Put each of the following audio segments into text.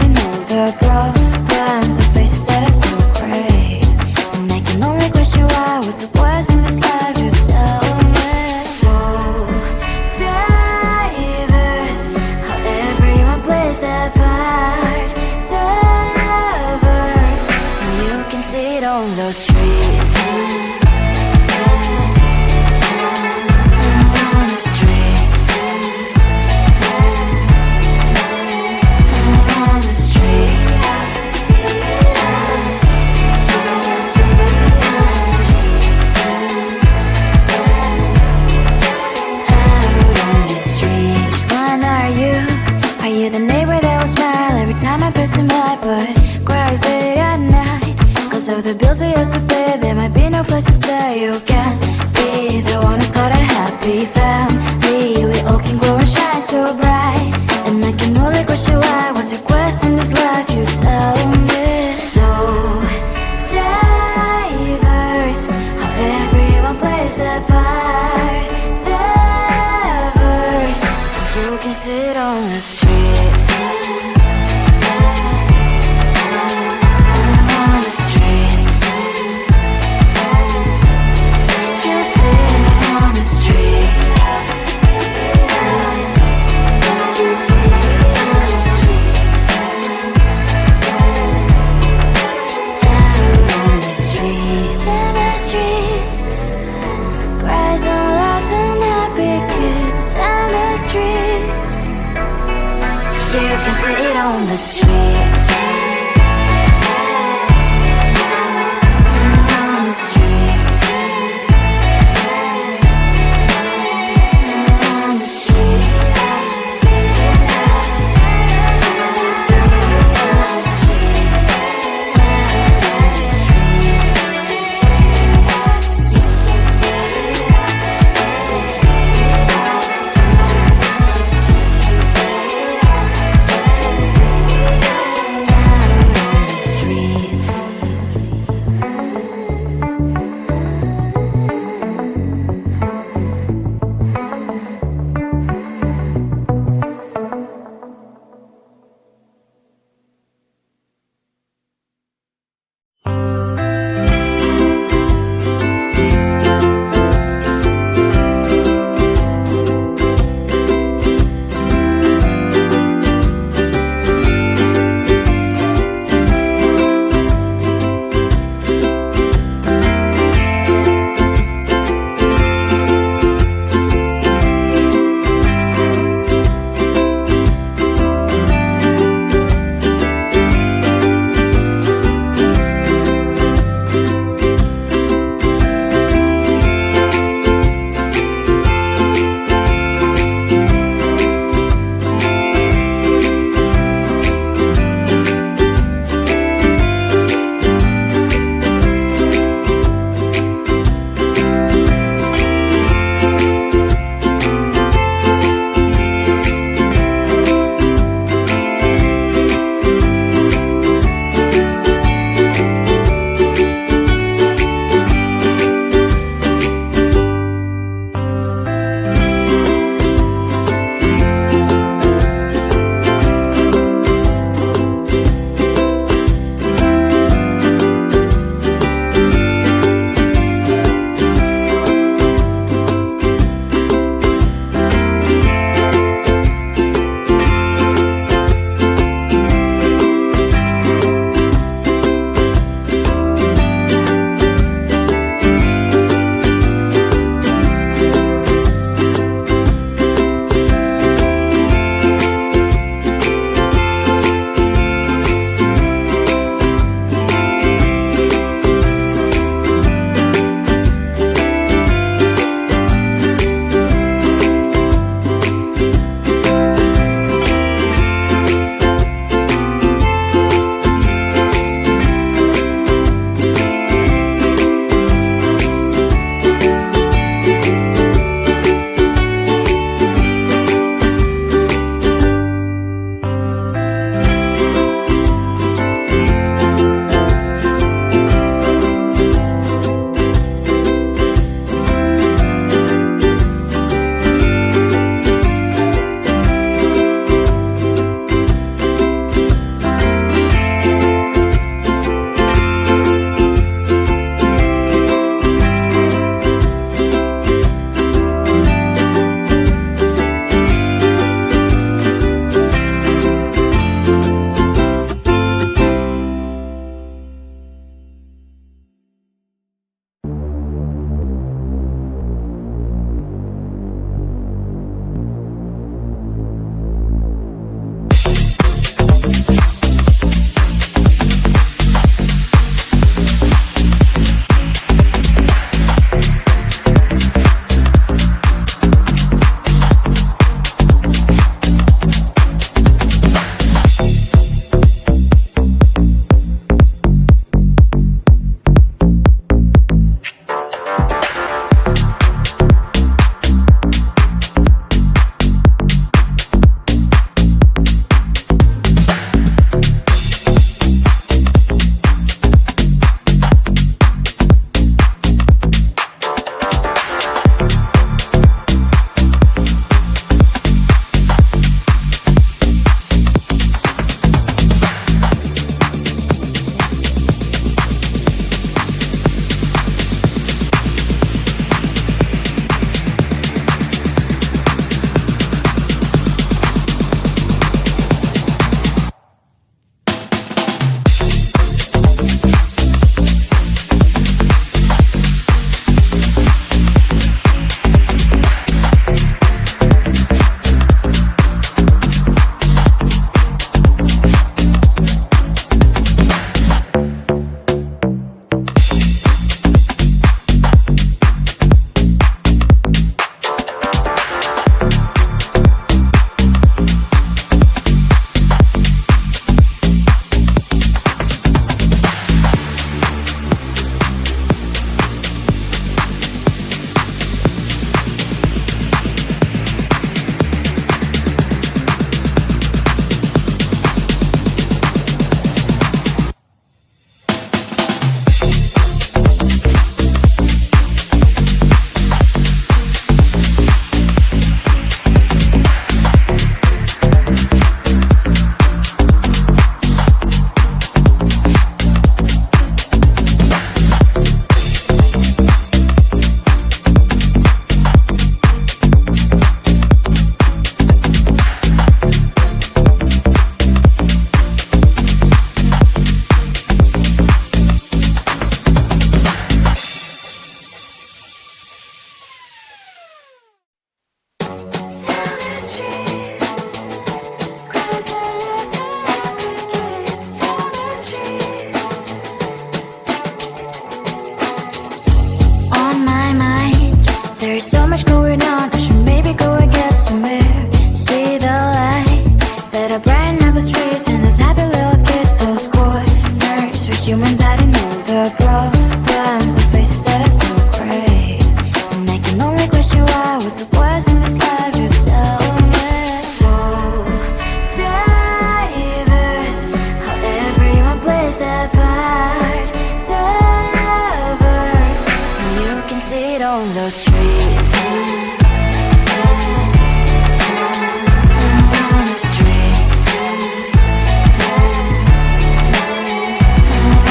forgetting all the problems, the faces that are so great. And I can only question why, what's the worst in this life, you tell me. So diverse, how everyone plays their part. The verse, and you can see it on the streets. Time I pass him by, but cries late at night. Cause of the bills I used to pay, there might be no place to stay. You can't be the one who's got a happy family. We all can glow and shine so bright. And I can only question why, what's your quest in this life, you tell me. So diverse, how everyone plays their part. The verse, you can see it on the street. much going on, I should maybe go and get somewhere. See the lights that are brighten up the streets, and those happy little kids, those corners where humans hiding all the problems, the faces that are so great. And I can only question why, what's the worst in this life, you tell me. So diverse, how everyone plays their part. The verse, and you can see it on the streets. On the streets.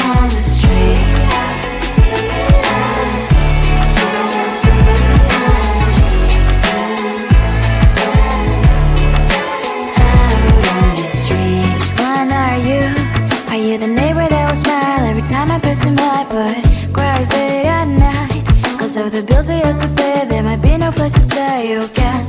On the streets. When are you? Are you the neighbor that will smile every time I pass him by, but cries late at night? Cause of the bills I used to pay, there might be no place to stay. You can